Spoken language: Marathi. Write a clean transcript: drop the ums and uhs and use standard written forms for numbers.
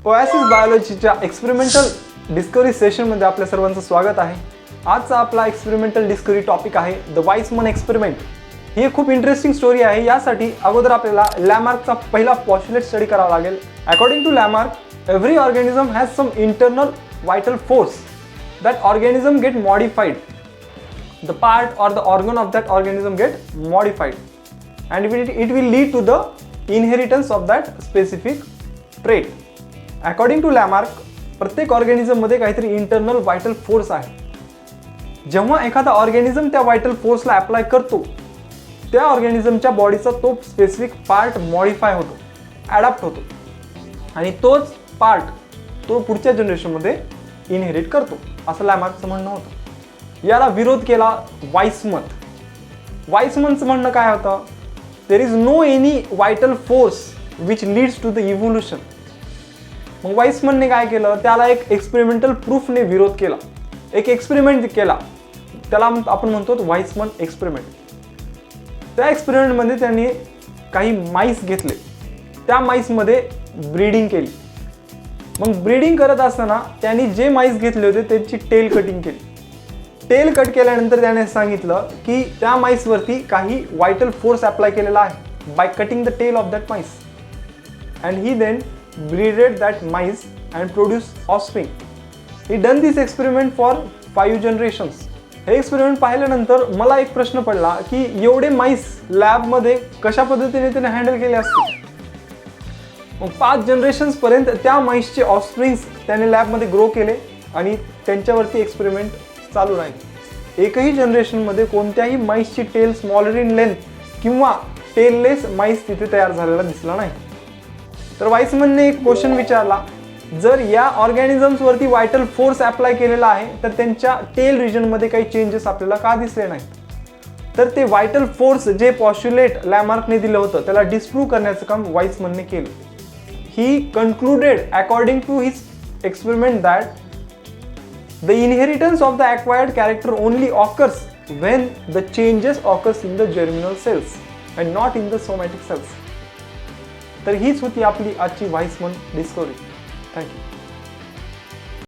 ओएसिस बायोलॉजीच्या एक्सपेरिमेंटल डिस्कवरी सेशनमध्ये आपल्या सर्वांचं स्वागत आहे. आजचा आपला एक्सपेरिमेंटल डिस्कवरी टॉपिक आहे द वाइसमन एक्सपेरिमेंट. ही खूप इंटरेस्टिंग स्टोरी आहे. यासाठी अगोदर आपल्याला लॅमार्कचा पहिला पॉस्ट्युलेट स्टडी करावा लागेल. According to Lamarck, every organism has some internal vital force that organism get modified. The part or the organ of that organism get modified, and it will lead to the inheritance of that specific trait. According to Lamarck, प्रत्येक ऑर्गॅनिझम मध्ये काहीतरी इंटरनल वायटल फोर्स आहे. जेव्हा एखादा ऑर्गॅनिझम त्या वायटल फोर्सला अप्लाय करतो, त्या ऑर्गॅनिझमच्या बॉडीचा तो स्पेसिफिक पार्ट मॉडिफाय होतो, ॲडॅप्ट होतो, आणि तोच पार्ट तो पुढच्या जनरेशनमध्ये इनहेरिट करतो, असं लॅमार्कचं म्हणणं होतं. याला विरोध केला वाइसमन. वाइसमनचं म्हणणं काय होतं? There is no any vital force which leads to the evolution. मग वाइसमनने काय केलं? त्याला एक एक्सपेरिमेंटल प्रूफने विरोध केला. एक एक्सपेरिमेंट केला, त्याला आपण म्हणतो वाइसमन एक्सपेरिमेंट. त्या एक्सपेरिमेंटमध्ये त्यांनी काही माईस घेतले, त्या माईसमध्ये ब्रीडिंग केली. मग ब्रीडिंग करत असताना त्यांनी जे माईस घेतले होते त्यांची टेल कटिंग केली. टेल कट केल्यानंतर त्याने सांगितलं की त्या माईसवरती काही वायटल फोर्स अप्लाय केलेला आहे by cutting the tail of that mice, and he then breeded that mice and produce offspring. He done this experiment for 5 generations. हे एक्सपेरिमेंट पाहिल्यानंतर मला एक प्रश्न पडला की एवढे माईस लॅबमध्ये कशा पद्धतीने त्याने हँडल केले असते. मग 5 जनरेशन्स पर्यंत त्या माईसचे ऑफस्प्रिंग्स त्याने लॅबमध्ये ग्रो केले आणि त्यांच्यावरती एक्सपेरिमेंट चालू राहील. एकही जनरेशनमध्ये कोणत्याही माईसची टेल स्मॉलर इन लेंथ किंवा टेललेस माईस तिथे तयार झालेला दिसला नाही. तर वाइसमनने एक क्वेश्चन विचारला, जर या ऑर्गॅनिझम्सवरती वायटल फोर्स अप्लाय केलेला आहे तर त्यांच्या टेल रिजनमध्ये काही चेंजेस आपल्याला का दिसले नाही? तर ते वायटल फोर्स जे पॉस्ट्युलेट लॅमार्कने दिलं होतं त्याला डिस्प्रूव्ह करण्याचं काम वाइसमनने केलं. He concluded, according to his experiment, that the inheritance of the acquired character only occurs when the changes occurs in the germinal cells and not in the somatic cells. तर हीच होती आपली आजची वाइसमन डिस्कवरी. थँक्यू.